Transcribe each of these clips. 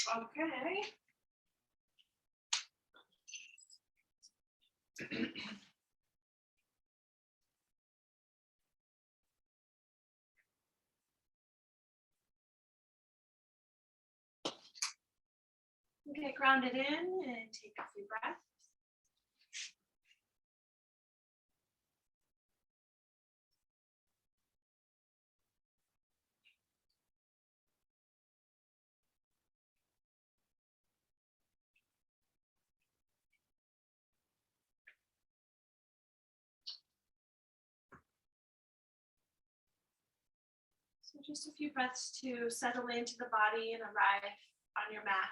Okay. Get grounded in and take a few breaths. So just a few breaths to settle into the body and arrive on your mat.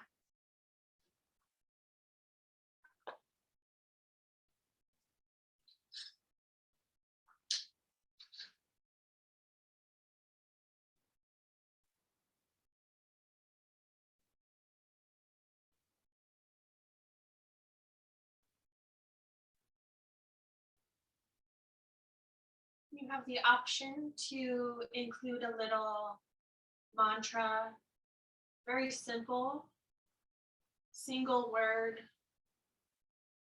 You have the option to include a little mantra, very simple, single word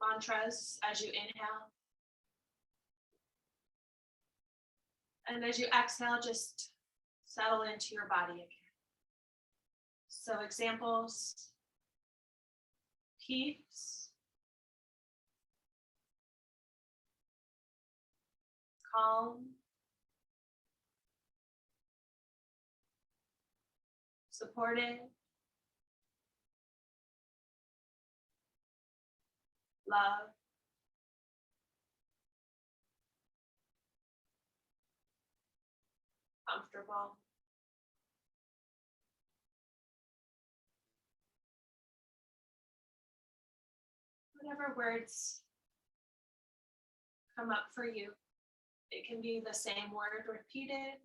mantras as you inhale. And as you exhale, just settle into your body again. So examples, peace, calm, supported, love, comfortable. Whatever words come up for you. It can be the same word repeated.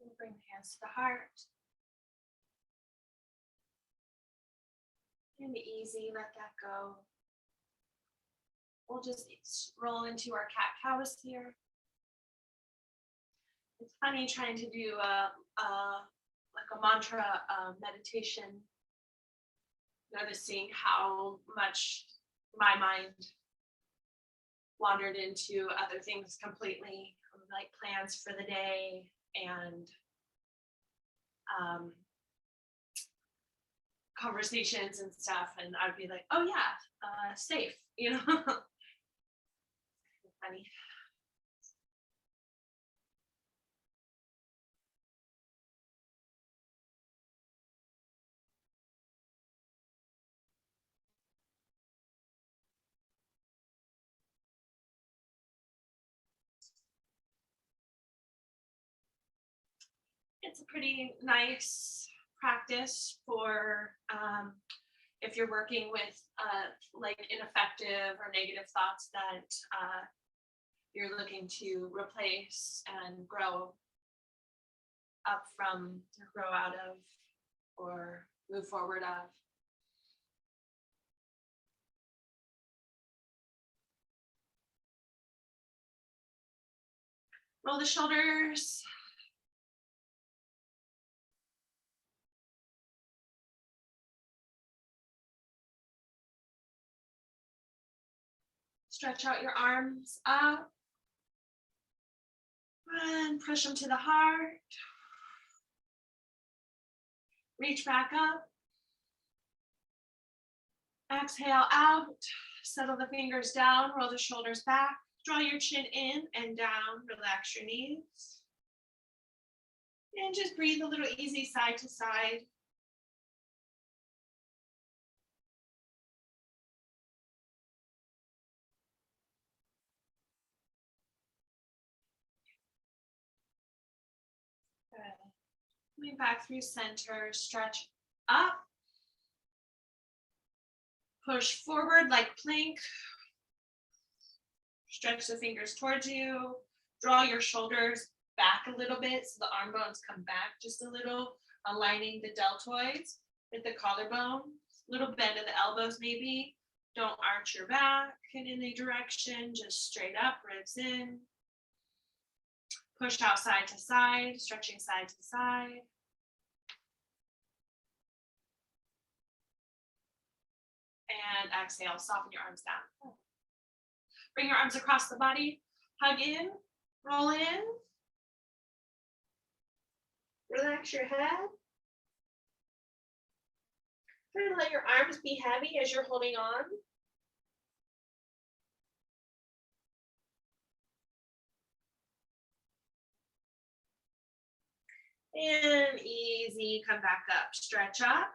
We'll bring the hands to the heart. And easy, let that go. We'll just roll into our cat-cows here. It's funny trying to do like a mantra meditation, noticing how much my mind wandered into other things completely, like plans for the day and conversations and stuff, and I'd be like, oh yeah, safe, you know. Funny. It's a pretty nice practice for if you're working with like ineffective or negative thoughts that you're looking to replace and grow up from, or grow out of, or move forward of. Roll the shoulders. Stretch out your arms up. And push them to the heart. Reach back up. Exhale out. Settle the fingers down. Roll the shoulders back. Draw your chin in and down. Relax your knees. And just breathe a little easy side to side. Good. Coming back through center, stretch up. Push forward like plank. Stretch the fingers towards you. Draw your shoulders back a little bit so the arm bones come back just a little, aligning the deltoids with the collarbone. Little bend of the elbows maybe. Don't arch your back in any direction, just straight up, ribs in. Push out side to side, stretching side to side. And exhale, soften your arms down. Bring your arms across the body, hug in, roll in. Relax your head. Try to let your arms be heavy as you're holding on. And easy, come back up, stretch up.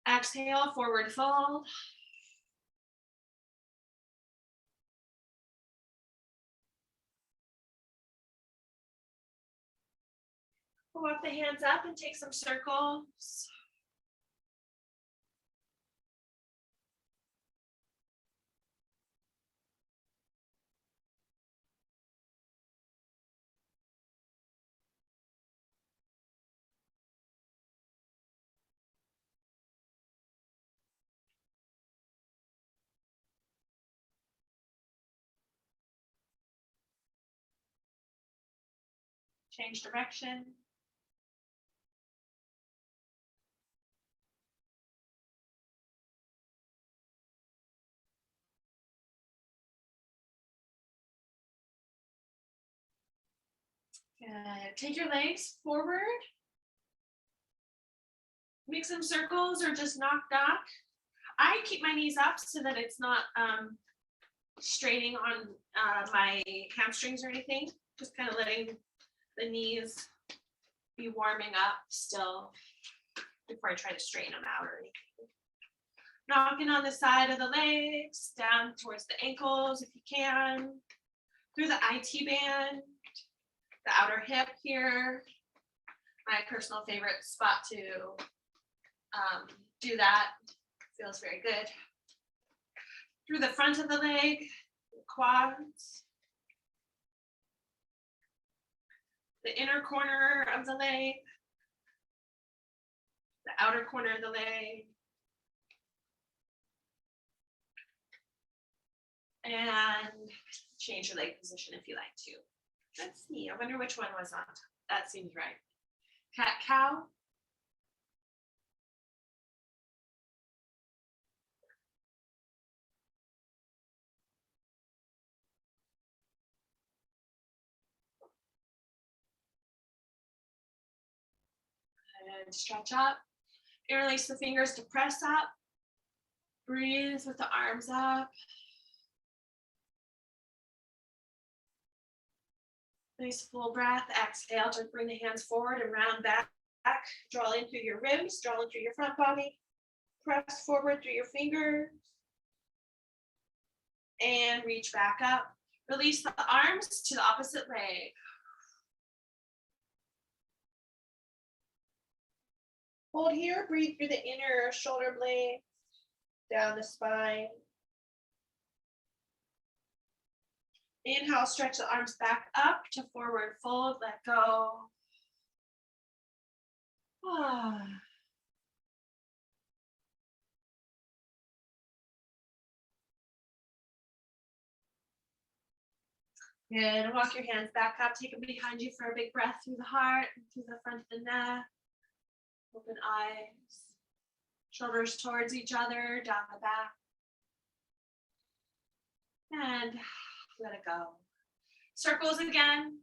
Exhale, forward fold. Walk the hands up and take some circles. Change direction. Good. Take your legs forward. Make some circles or just knock. I keep my knees up so that it's not straining on my hamstrings or anything. Just kind of letting the knees be warming up still before I try to straighten them out or anything. Knocking on the side of the legs, down towards the ankles if you can, through the IT band, the outer hip here. My personal favorite spot to do that. Feels very good. Through the front of the leg, the quads, the inner corner of the leg, the outer corner of the leg, and change your leg position if you like to. Let's see, I wonder which one was on top. That seems right. Cat cow. And stretch up. Interlace the fingers to press up. Breathe with the arms up. Nice full breath. Exhale to bring the hands forward and round back. Draw in through your ribs, draw in through your front body. Press forward through your fingers. And reach back up. Release the arms to the opposite leg. Hold here, breathe through the inner shoulder blades, down the spine. Inhale, stretch the arms back up to forward fold, let go. Good, walk your hands back up, take them behind you for a big breath through the heart, through the front of the neck. Open eyes, shoulders towards each other, down the back. And let it go. Circles again.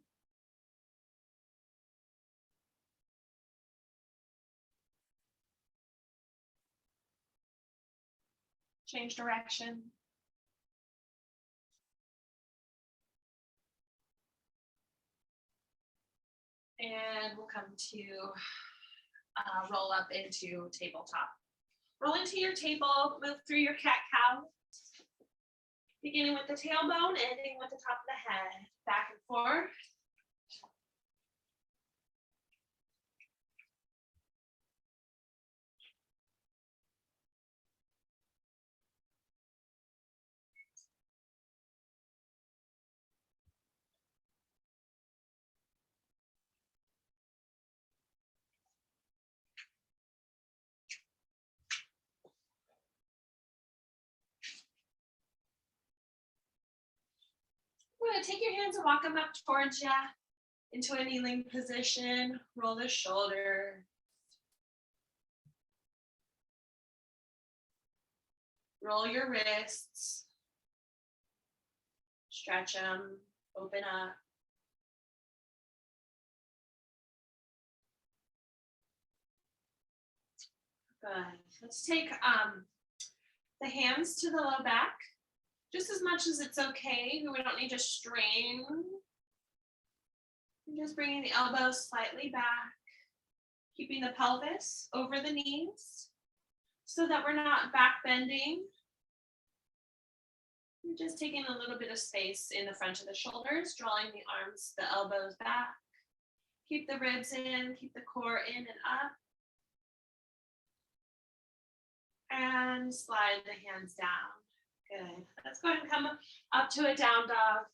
Change direction. And we'll come to roll up into tabletop. Roll into your table, move through your cat-cow. Beginning with the tailbone, ending with the top of the head. Back and forth. We're going to take your hands and walk them up towards you into a kneeling position. Roll the shoulder. Roll your wrists. Stretch them. Open up. Good. Let's take the hands to the low back. Just as much as it's okay. We don't need to strain. And just bringing the elbows slightly back. Keeping the pelvis over the knees so that we're not back bending. We're just taking a little bit of space in the front of the shoulders, drawing the arms, the elbows back. Keep the ribs in, keep the core in and up. And slide the hands down. Good. Let's go ahead and come up to a down dog.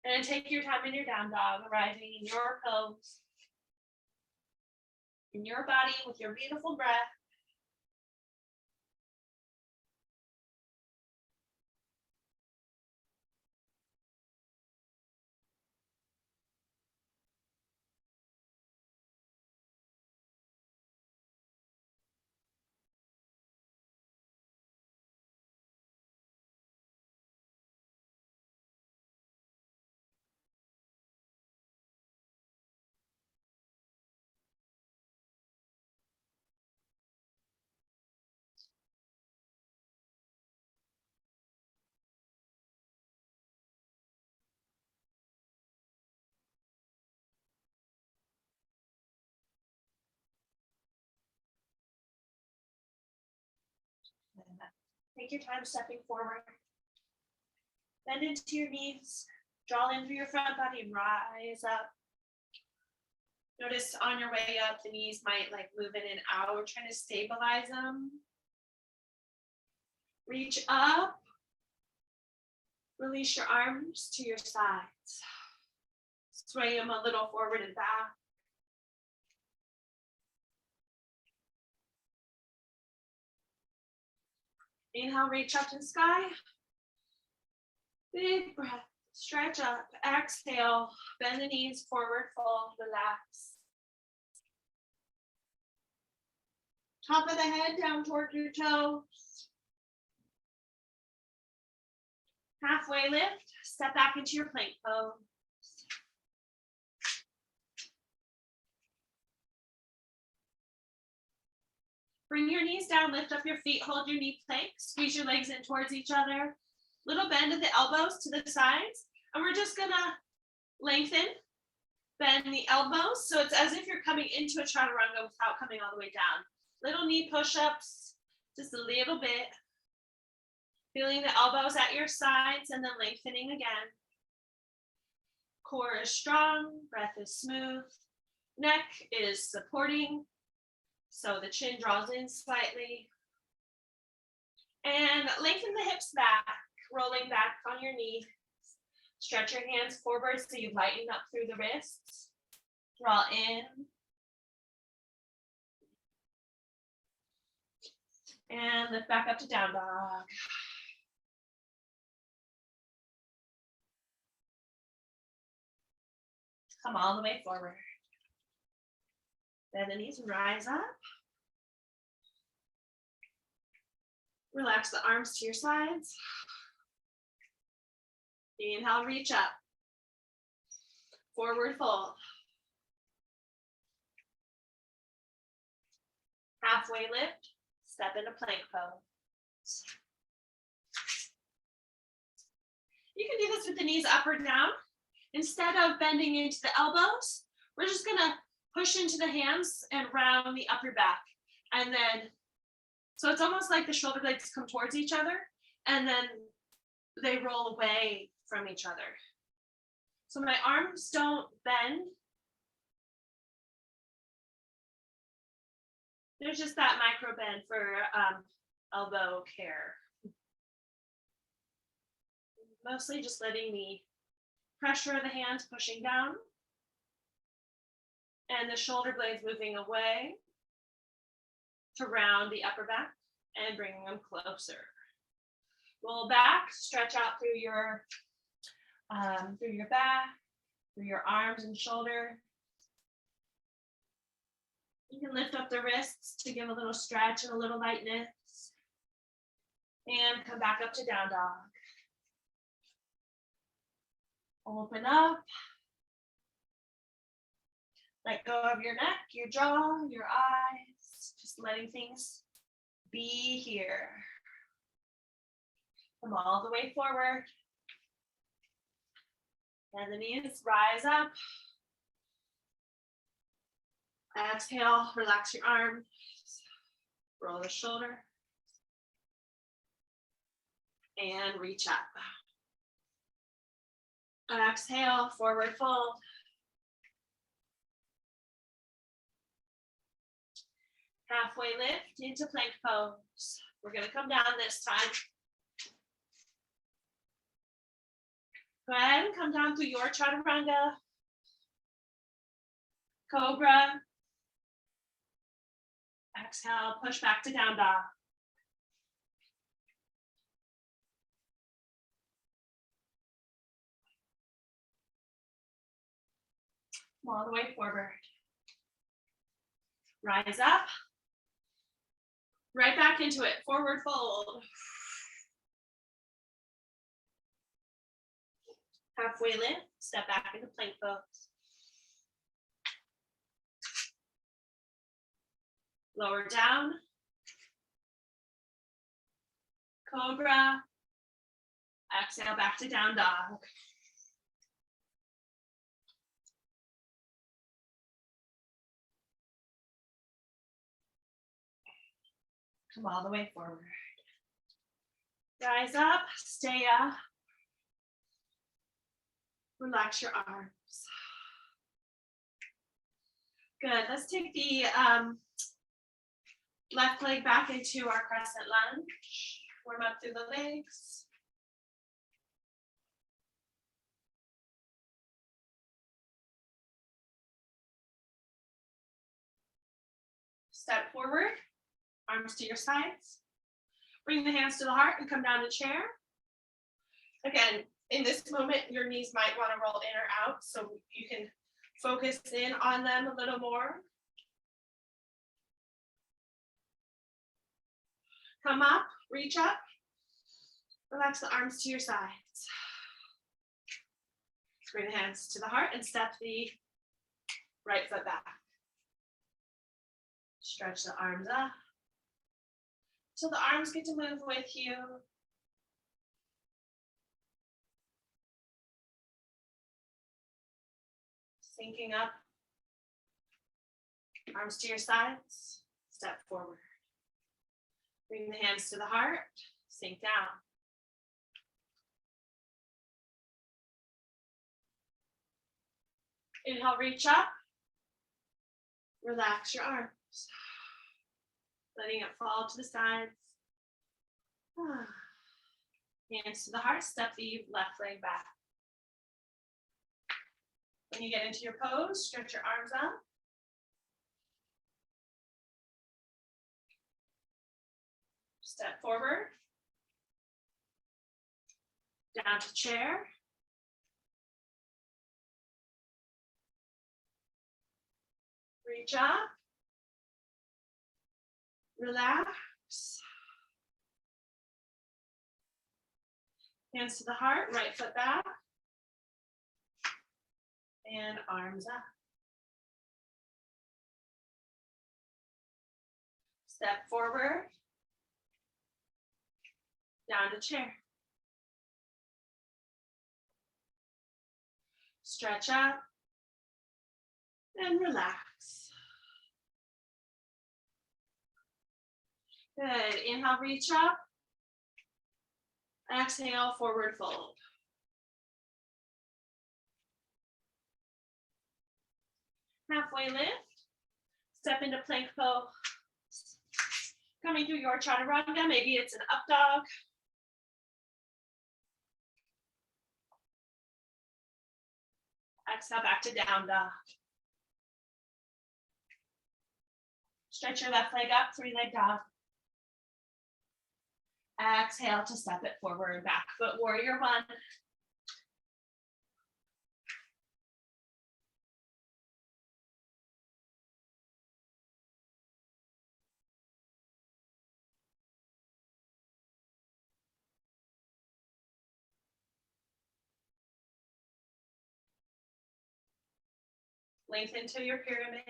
And take your time in your down dog, arriving in your pose. In your body with your beautiful breath. Take your time stepping forward. Bend into your knees. Draw in through your front body and rise up. Notice on your way up, the knees might like move in and out. We're trying to stabilize them. Reach up. Release your arms to your sides. Sway them a little forward and back. Inhale, reach up to the sky. Big breath, stretch up, exhale, bend the knees forward, fold, relax. Top of the head down toward your toes. Halfway lift, step back into your plank pose. Bring your knees down, lift up your feet, hold your knee plank, squeeze your legs in towards each other. Little bend of the elbows to the sides. And we're just gonna lengthen, bend the elbows. So it's as if you're coming into a chaturanga without coming all the way down. Little knee push-ups, just a little bit. Feeling the elbows at your sides and then lengthening again. Core is strong, breath is smooth. Neck is supporting. So the chin draws in slightly. And lengthen the hips back, rolling back on your knee. Stretch your hands forward so you lighten up through the wrists. Draw in. And lift back up to down dog. Come all the way forward. Bend the knees and rise up. Relax the arms to your sides. Inhale, reach up. Forward fold. Halfway lift, step into plank pose. You can do this with the knees up or down. Instead of bending into the elbows, we're just gonna push into the hands and round the upper back. And then, so it's almost like the shoulder blades come towards each other and then they roll away from each other. So my arms don't bend. There's just that micro bend for elbow care. Mostly just letting the pressure of the hands pushing down and the shoulder blades moving away to round the upper back and bringing them closer. Roll back, stretch out through your back, through your arms and shoulder. You can lift up the wrists to give a little stretch and a little lightness. And come back up to down dog. Open up. Let go of your neck, your jaw, your eyes. Just letting things be here. Come all the way forward. And the knees rise up. Exhale, relax your arms. Roll the shoulder. And reach up. Exhale, forward fold. Halfway lift into plank pose. We're gonna come down this time. Go ahead and come down through your chaturanga. Cobra. Exhale, push back to down dog. Come all the way forward. Rise up. Right back into it, forward fold. Halfway lift, step back into plank pose. Lower down. Cobra. Exhale back to down dog. Come all the way forward. Rise up, stay up. Relax your arms. Good, let's take the left leg back into our crescent lunge. Warm up through the legs. Step forward, arms to your sides. Bring the hands to the heart and come down to chair. Again, in this moment, your knees might want to roll in or out, so you can focus in on them a little more. Come up, reach up. Relax the arms to your sides. Bring the hands to the heart and step the right foot back. Stretch the arms up. So the arms get to move with you. Sinking up. Arms to your sides. Step forward. Bring the hands to the heart. Sink down. Inhale, reach up. Relax your arms. Letting it fall to the sides. Hands to the heart, step the left leg back. When you get into your pose, stretch your arms out. Step forward. Down to chair. Reach up. Relax. Hands to the heart, right foot back. And arms up. Step forward. Down to chair. Stretch up. And relax. Good. Inhale, reach up. Exhale, forward fold. Halfway lift. Step into plank pose. Coming through your chaturanga, maybe it's an up dog. Exhale, back to down dog. Stretch your left leg up, 3-leg dog. Exhale to step it forward, back foot warrior one. Lengthen to your pyramid.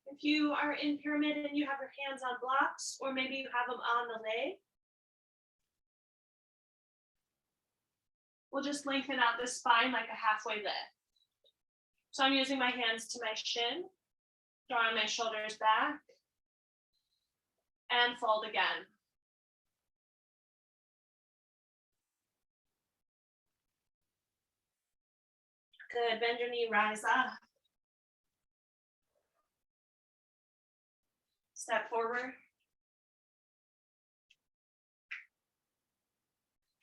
If you are in pyramid and you have your hands on blocks, or maybe you have them on the leg, we'll just lengthen out the spine like a halfway lift. So I'm using my hands to my shin, drawing my shoulders back, and fold again. Good, bend your knee, rise up. Step forward.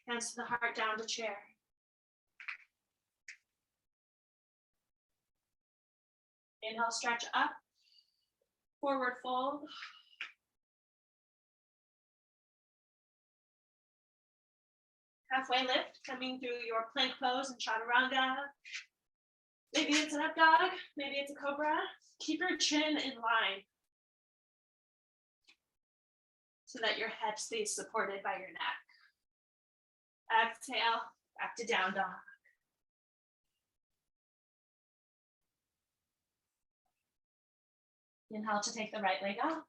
Hands to the heart, down to chair. Inhale, stretch up. Forward fold. Halfway lift, coming through your plank pose and chaturanga. Maybe it's an up dog, maybe it's a cobra. Keep your chin in line so that your head stays supported by your neck. Exhale, back to down dog. Inhale to take the right leg up.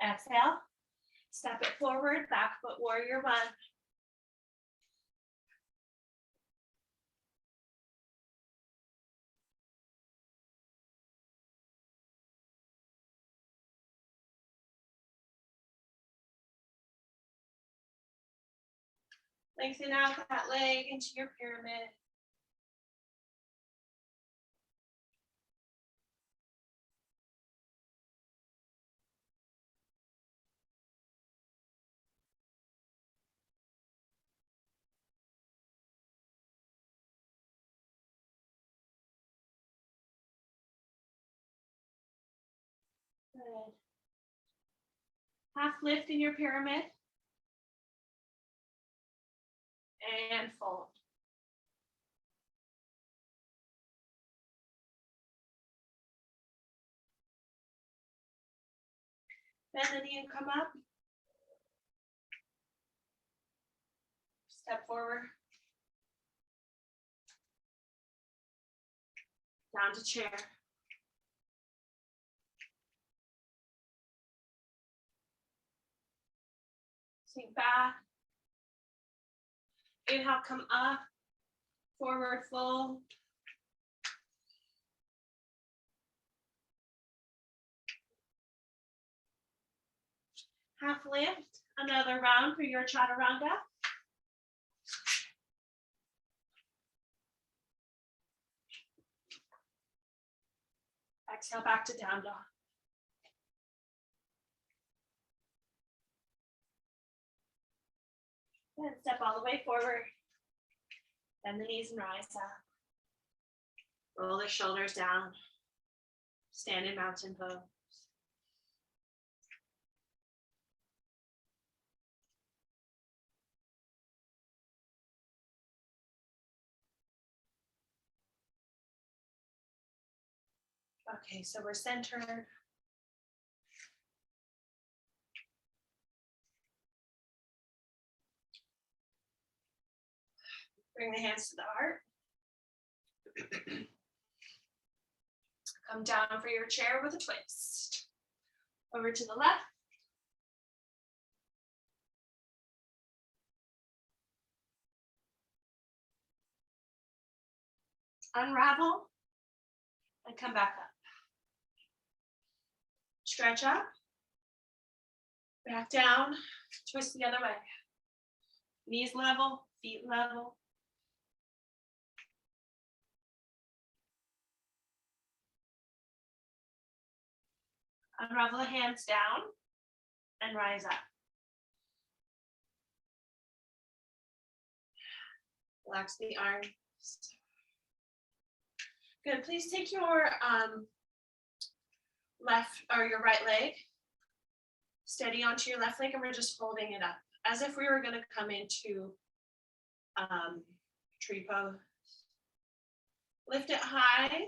Exhale, step it forward, back foot warrior one. Lengthen out that leg into your pyramid. Good. Half lift in your pyramid. And fold. Bend the knee and come up. Step forward. Down to chair. Sink back. Inhale, come up. Forward fold. Half lift. Another round for your chaturanga. Exhale, back to down dog. And step all the way forward. Bend the knees and rise up. Roll the shoulders down. Stand in mountain pose. Okay, so we're centered. Bring the hands to the heart. Come down for your chair with a twist. Over to the left. Unravel and come back up. Stretch up. Back down. Twist the other way. Knees level, feet level. Unravel the hands down and rise up. Relax the arms. Good. Please take your left or your right leg steady onto your left leg, and we're just holding it up as if we were going to come into tree pose. Lift it high.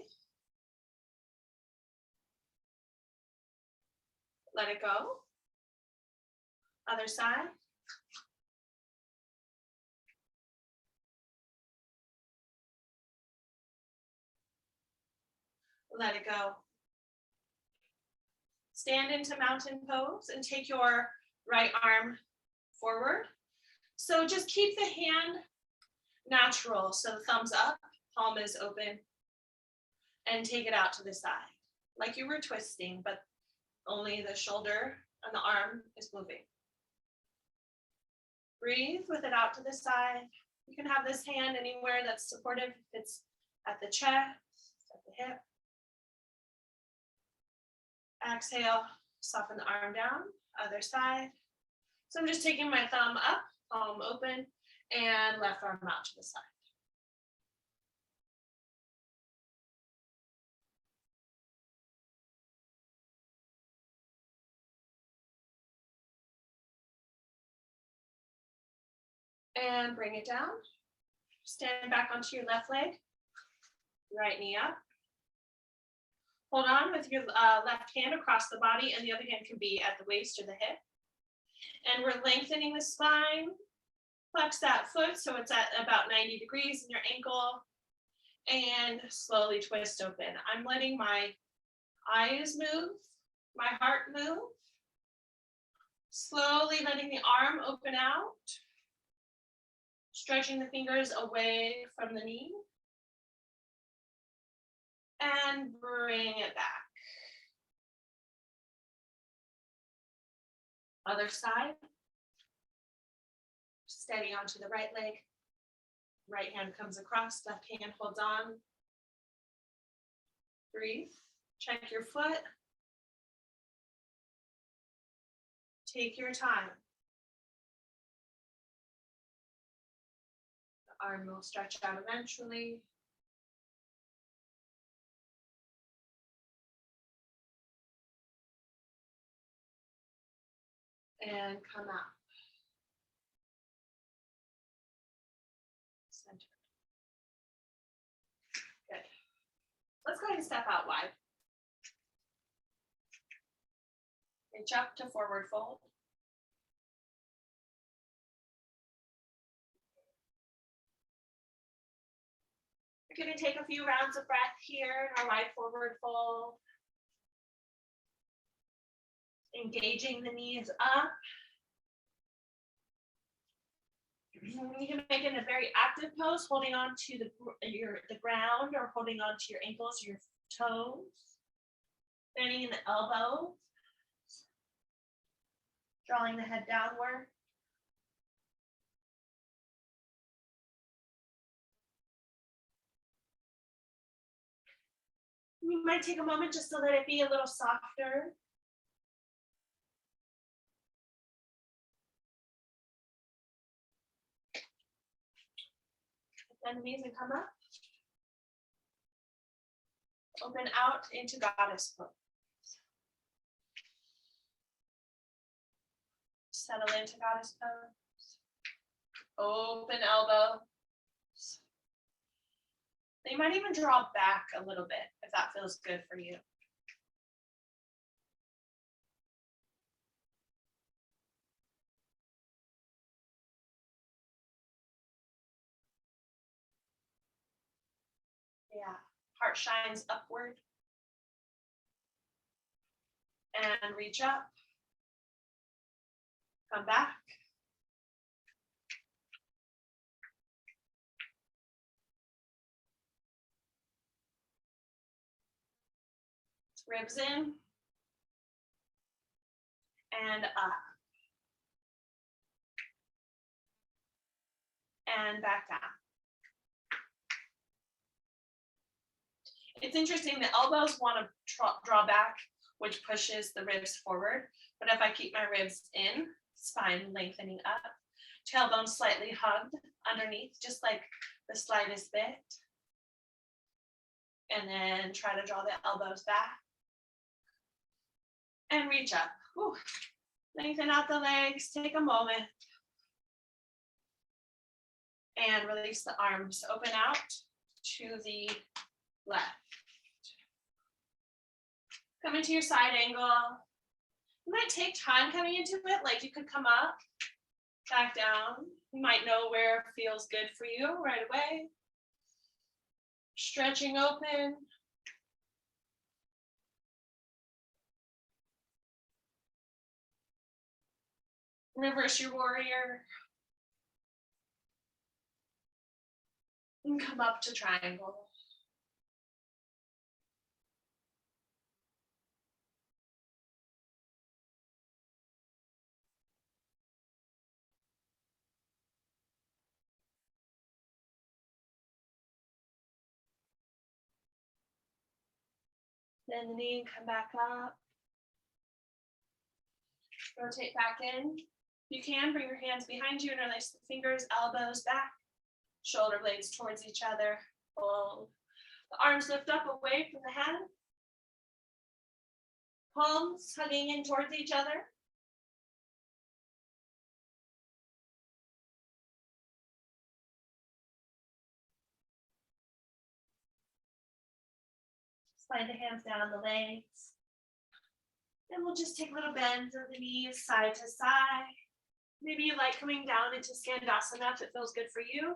Let it go. Other side. Let it go. Stand into mountain pose and take your right arm forward. So just keep the hand natural. So the thumbs up, palm is open, and take it out to the side like you were twisting, but only the shoulder and the arm is moving. Breathe with it out to the side. You can have this hand anywhere that's supportive. If it's at the chest, at the hip. Exhale, soften the arm down, other side. So I'm just taking my thumb up, palm open, and left arm out to the side. And bring it down. Stand back onto your left leg, right knee up. Hold on with your left hand across the body, and the other hand can be at the waist or the hip. And we're lengthening the spine. Flex that foot so it's at about 90 degrees in your ankle. And slowly twist open. I'm letting my eyes move, my heart move. Slowly letting the arm open out. Stretching the fingers away from the knee. And bring it back. Other side. Steady onto the right leg. Right hand comes across, left hand holds on. Breathe. Check your foot. Take your time. The arm will stretch out eventually. And come out. Center. Good. Let's go ahead and step out wide. Reach up to forward fold. We're going to take a few rounds of breath here in our wide forward fold. Engaging the knees up. You can make it a very active pose, holding on to the ground or holding on to your ankles, your toes. Bending in the elbow. Drawing the head downward. You might take a moment just to let it be a little softer. Bend the knees and come up. Open out into goddess pose. Settle into goddess pose. Open elbow. You might even draw back a little bit if that feels good for you. Yeah, heart shines upward. And reach up. Come back. Ribs in. And up. And back down. It's interesting, the elbows want to draw back, which pushes the ribs forward. But if I keep my ribs in, spine lengthening up, tailbone slightly hugged underneath, just like the slightest bit. And then try to draw the elbows back. And reach up. Whew. Lengthen out the legs, take a moment. And release the arms, open out to the left. Come into your side angle. You might take time coming into it, like you could come up, back down. You might know where it feels good for you right away. Stretching open. Reverse your warrior. And come up to triangle. Bend the knee and come back up. Rotate back in. You can bring your hands behind you and release the fingers, elbows back, shoulder blades towards each other. Pull the arms lift up away from the head. Palms hugging in towards each other. Slide the hands down the legs. And we'll just take little bends of the knees side to side. Maybe you like coming down into Skandasana if it feels good for you.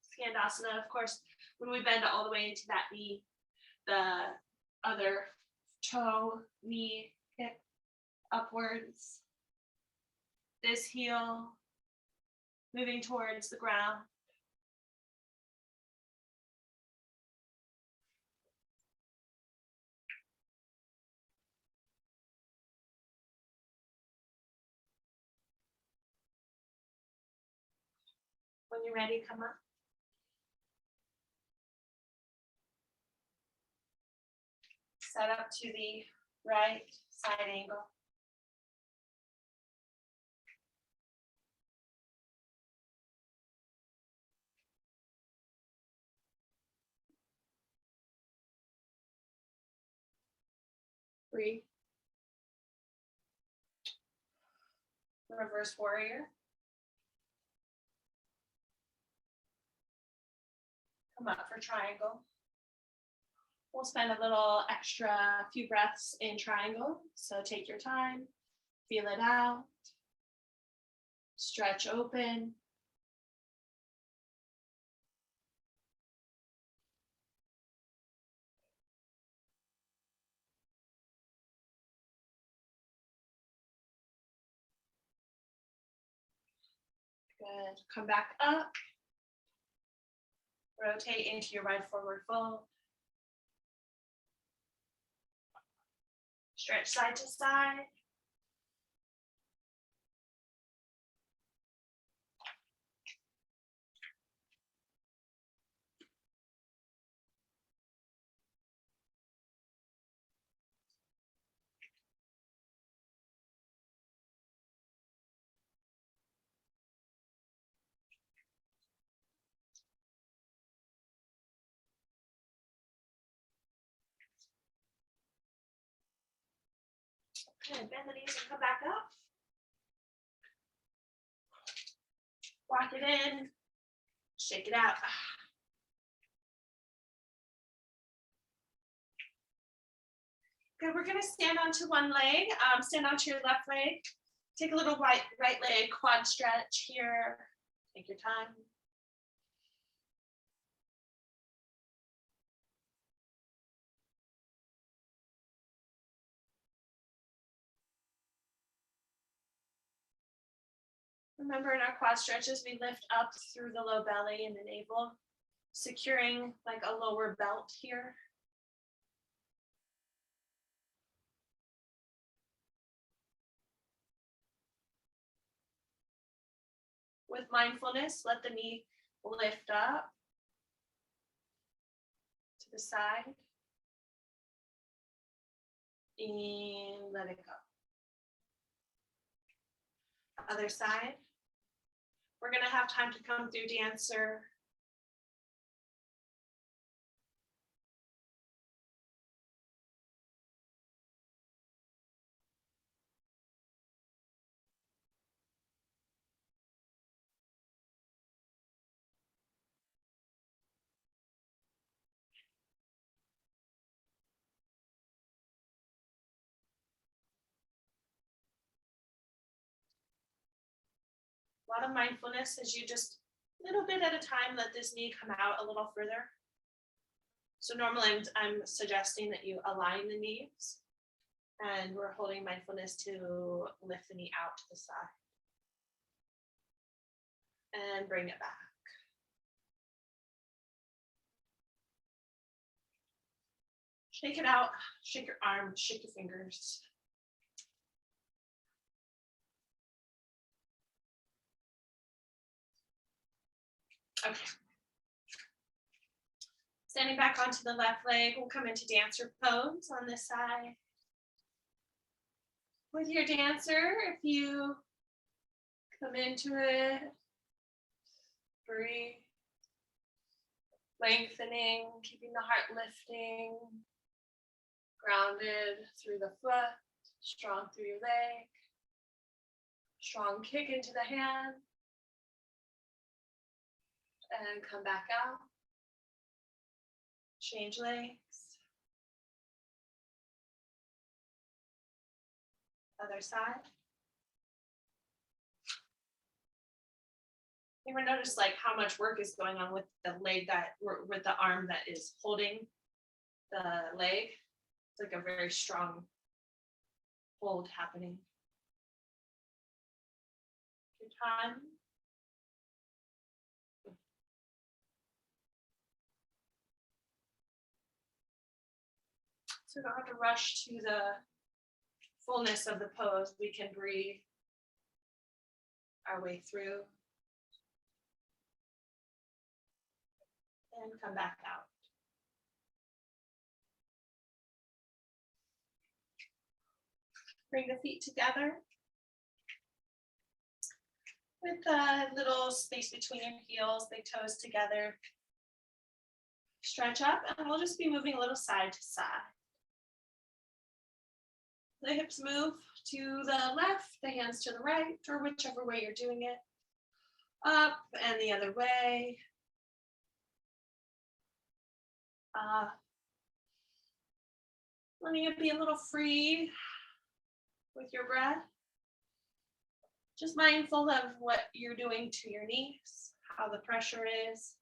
Skandasana, of course, when we bend all the way into that knee, the other toe, knee, hip upwards. This heel moving towards the ground. When you're ready, come up. Set up to the right side angle. Breathe. Reverse warrior. Come up for triangle. We'll spend a little extra few breaths in triangle. So take your time, feel it out. Stretch open. Good. Come back up. Rotate into your right forward fold. Stretch side to side. Good. Bend the knees and come back up. Walk it in, shake it out. Good, we're gonna stand onto one leg, stand onto your left leg. Take a little right leg quad stretch here. Take your time. Remember, in our quad stretches, we lift up through the low belly and the navel, securing like a lower belt here. With mindfulness, let the knee lift up to the side and let it go. Other side. We're gonna have time to come through dancer. A lot of mindfulness as you just a little bit at a time let this knee come out a little further. So normally I'm suggesting that you align the knees, and we're holding mindfulness to lift the knee out to the side and bring it back. Shake it out, shake your arms, shake your fingers. Okay. Standing back onto the left leg, we'll come into dancer pose on this side. With your dancer, if you come into it, breathe, lengthening, keeping the heart lifting, grounded through the foot, strong through your leg, strong kick into the hand, and come back out. Change legs. Other side. You ever notice like how much work is going on with the leg with the arm that is holding the leg? It's like a very strong hold happening. Your time. So we don't have to rush to the fullness of the pose. We can breathe our way through and come back out. Bring the feet together with a little space between your heels, big toes together. Stretch up, and we'll just be moving a little side to side. The hips move to the left, the hands to the right, or whichever way you're doing it. Up and the other way. Letting it be a little free with your breath. Just mindful of what you're doing to your knees, how the pressure is.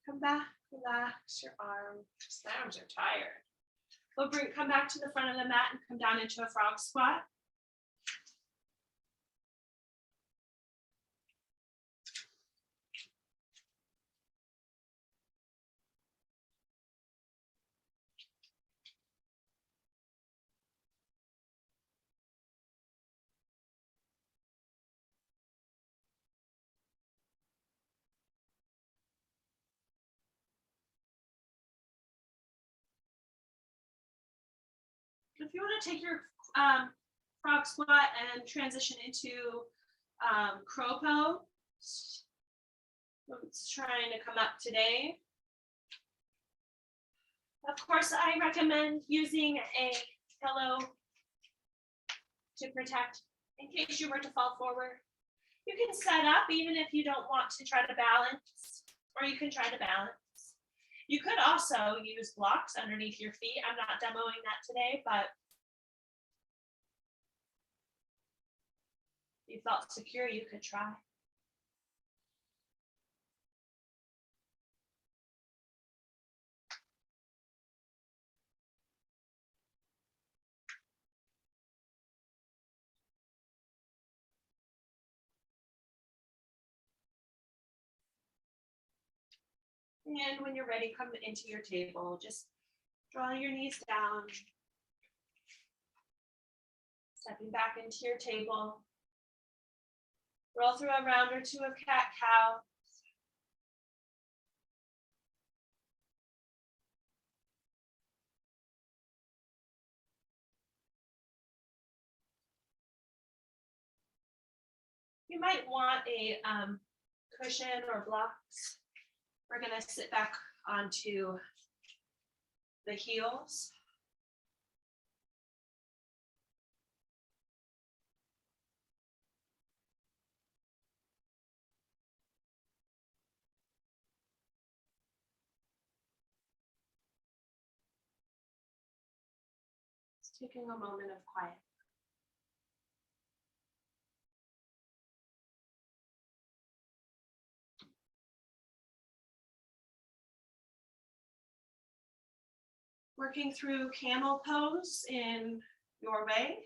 Come back, relax your arms. My arms are tired. We'll come back to the front of the mat and come down into a frog squat. If you want to take your frog squat and transition into crow pose, Who's trying to come up today? Of course, I recommend using a pillow to protect in case you were to fall forward. You can set up even if you don't want to try to balance, or you can try to balance. You could also use blocks underneath your feet. I'm not demoing that today, but if you felt secure, you could try. And when you're ready, come into your table. Just draw your knees down. Stepping back into your table. Roll through a round or two of cat-cow. You might want a cushion or blocks. We're going to sit back onto the heels. Just taking a moment of quiet. Working through camel pose in your way.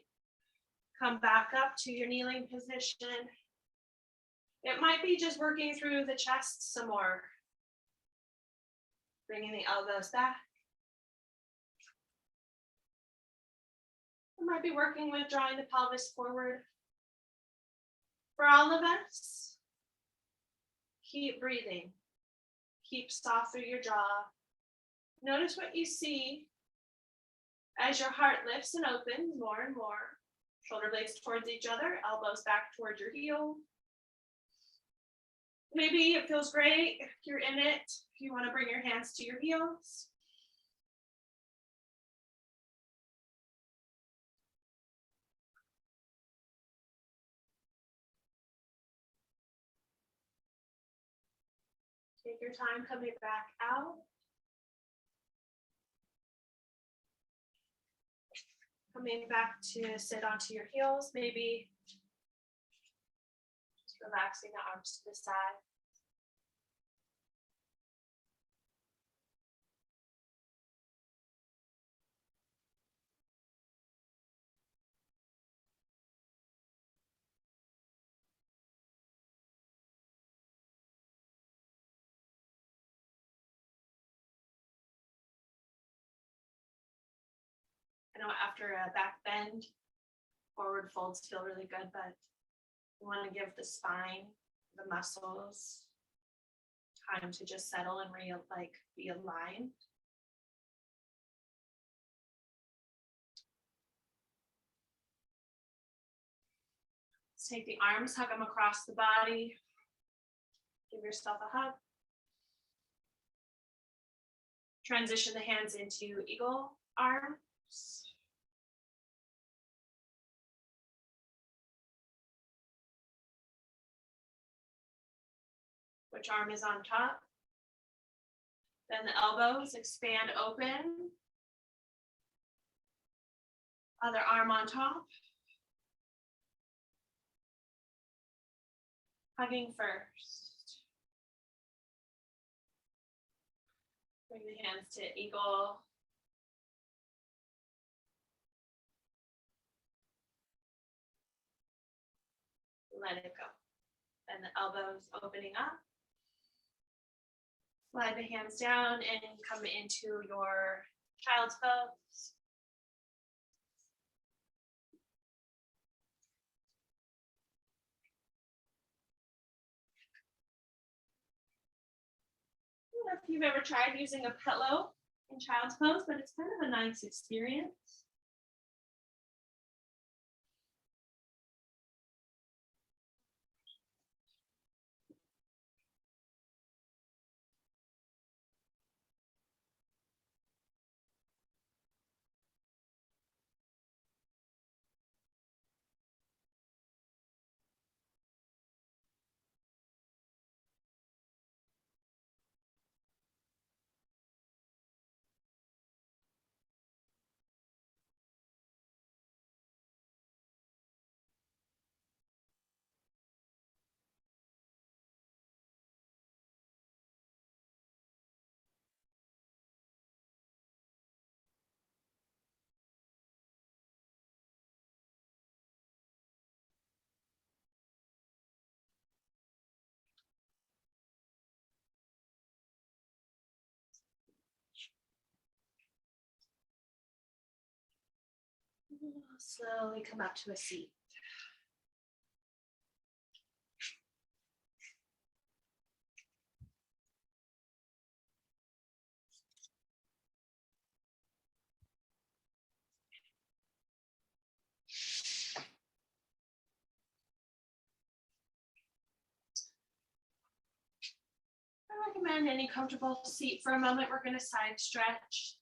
Come back up to your kneeling position. It might be just working through the chest some more. Bringing the elbows back. It might be working with drawing the pelvis forward. For all of us, keep breathing. Keep soft through your jaw. Notice what you see as your heart lifts and opens more and more. Shoulder blades towards each other, elbows back towards your heel. Maybe it feels great if you're in it. If you want to bring your hands to your heels. Take your time coming back out. Coming back to sit onto your heels, maybe just relaxing the arms to the side. I know after a back bend, forward folds feel really good, but you want to give the spine, the muscles, time to just settle and be aligned. Let's take the arms, hug them across the body. Give yourself a hug. Transition the hands into eagle arms. Which arm is on top? Then the elbows expand open. Other arm on top. Hugging first. Bring the hands to eagle. Let it go. And the elbows opening up. Slide the hands down and come into your child's pose. I don't know if you've ever tried using a pillow in child's pose, but it's kind of a nice experience. Slowly come up to a seat. I recommend any comfortable seat for a moment. We're going to side stretch.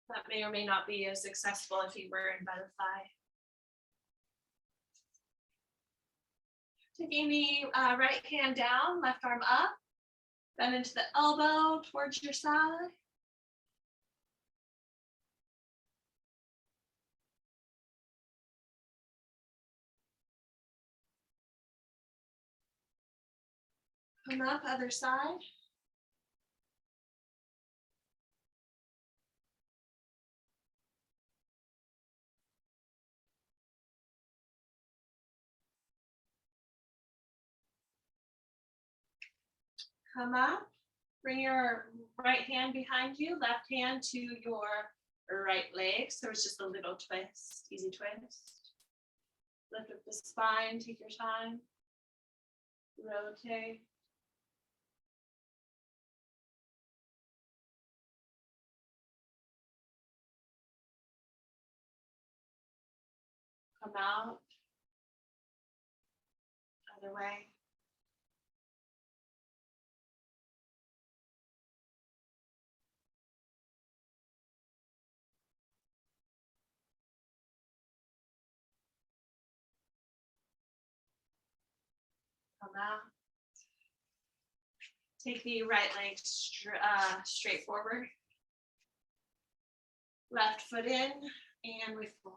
That may or may not be as successful if you were in butterfly. Taking the right hand down, left arm up, bend into the elbow towards your side. Come up, other side. Come up, bring your right hand behind you, left hand to your right leg. So it's just a little twist, easy twist. Lift up the spine, take your time. Rotate. Come out. Other way. Come out. Take the right leg straight forward. Left foot in, and we fold.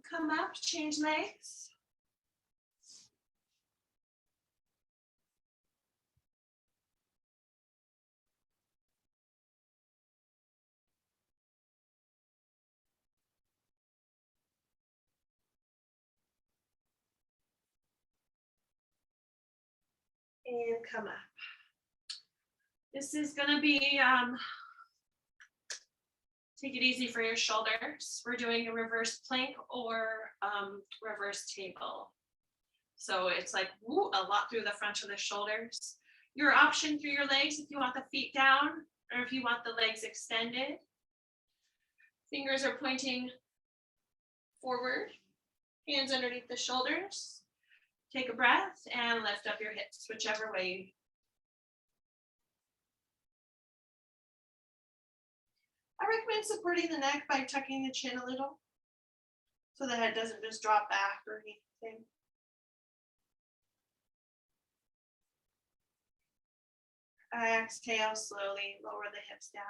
Come up, change legs. And come up. This is going to be, take it easy for your shoulders. We're doing a reverse plank or reverse table. So it's like woo, a lot through the front of the shoulders. Your option through your legs if you want the feet down or if you want the legs extended. Fingers are pointing forward, hands underneath the shoulders. Take a breath and lift up your hips, whichever way. I recommend supporting the neck by tucking the chin a little so the head doesn't just drop back or anything. Exhale, slowly lower the hips down.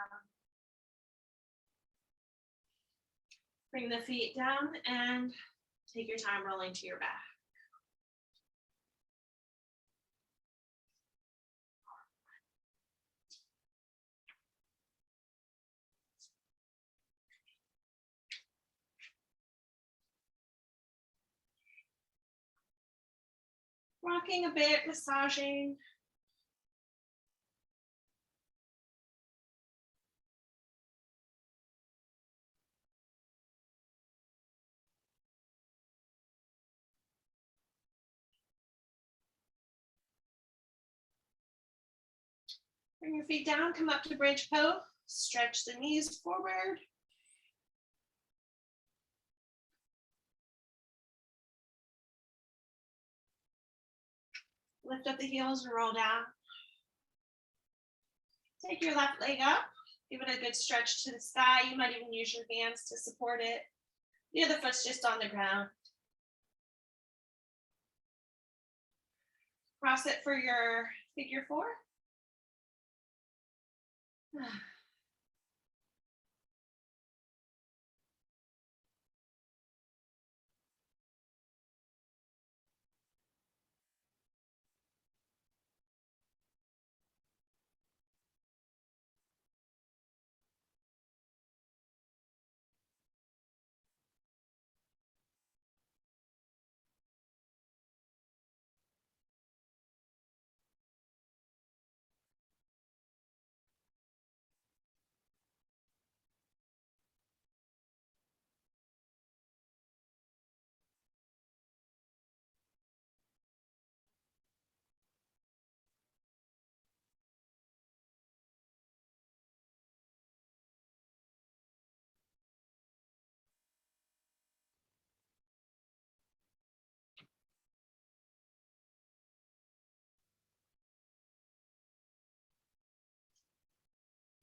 Bring the feet down and take your time rolling to your back. Rocking a bit, massaging. Bring your feet down, come up to bridge pose. Stretch the knees forward. Lift up the heels and roll down. Take your left leg up. Give it a good stretch to the sky. You might even use your hands to support it. The other foot's just on the ground. Cross it for your figure four.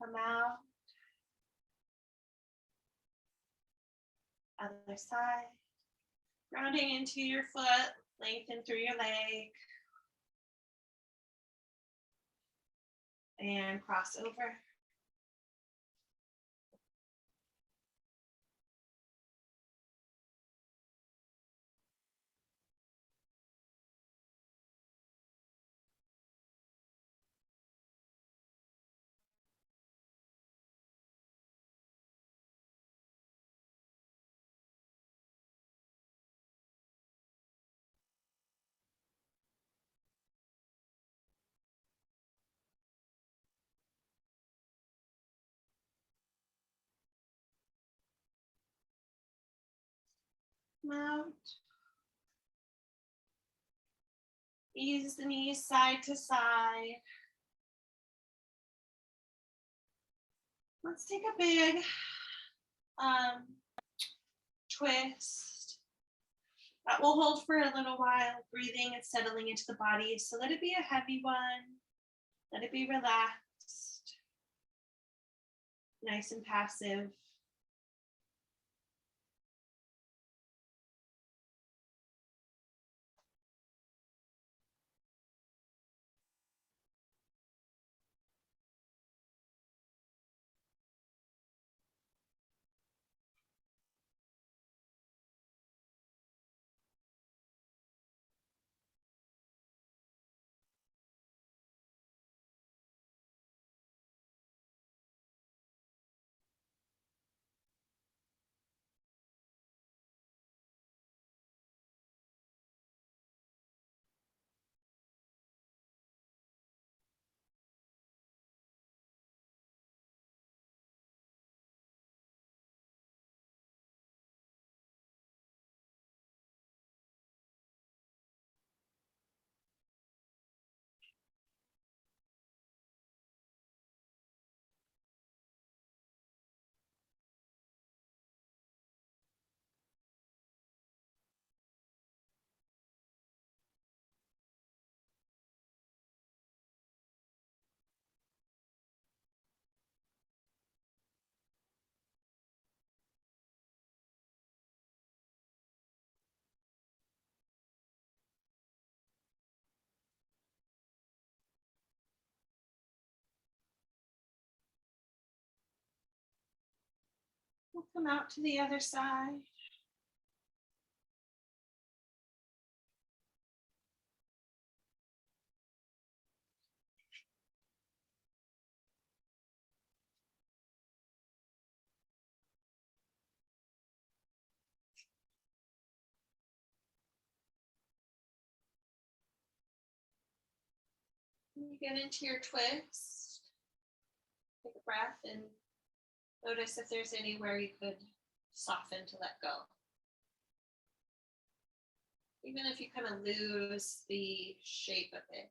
Come out. Other side. Grounding into your foot, lengthen through your leg. And cross over. Out. Ease the knees side to side. Let's take a big twist. That will hold for a little while, breathing and settling into the body. So let it be a heavy one. Let it be relaxed. Nice and passive. We'll come out to the other side. You get into your twist. Take a breath and notice if there's anywhere you could soften to let go. Even if you kind of lose the shape of it.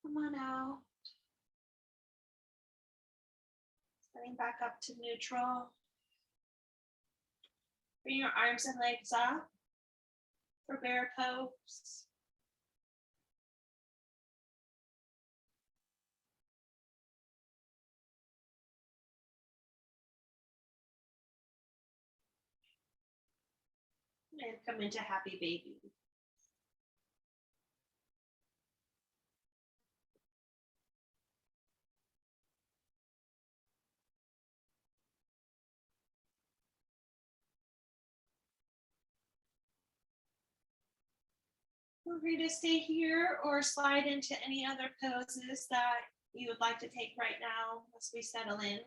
Come on out. Setting back up to neutral. Bring your arms and legs up for bear pose. And come into happy baby. Feel free to stay here or slide into any other poses that you would like to take right now as we settle in.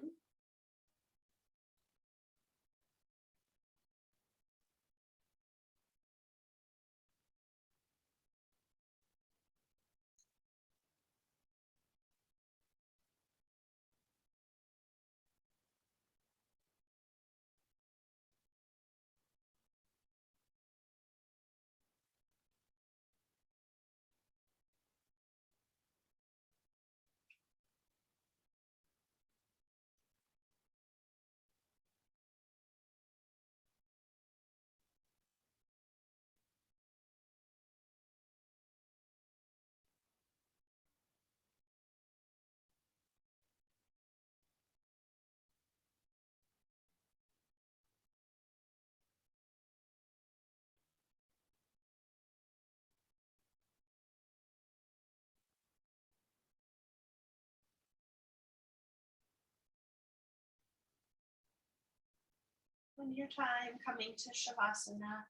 When your time coming to Shavasana.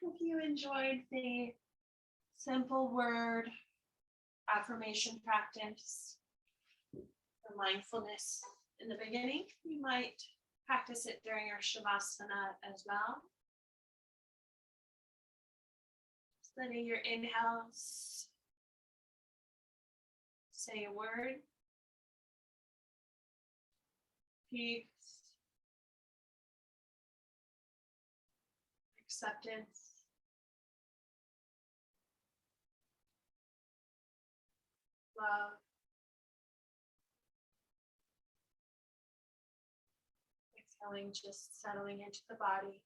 If you enjoyed the simple word affirmation practice for mindfulness in the beginning, you might practice it during your Shavasana as well. Just letting your inhales say a word. Peace, acceptance, love, exhaling, just settling into the body.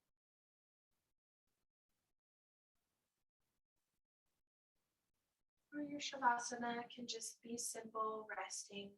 Or your Shavasana can just be simple resting.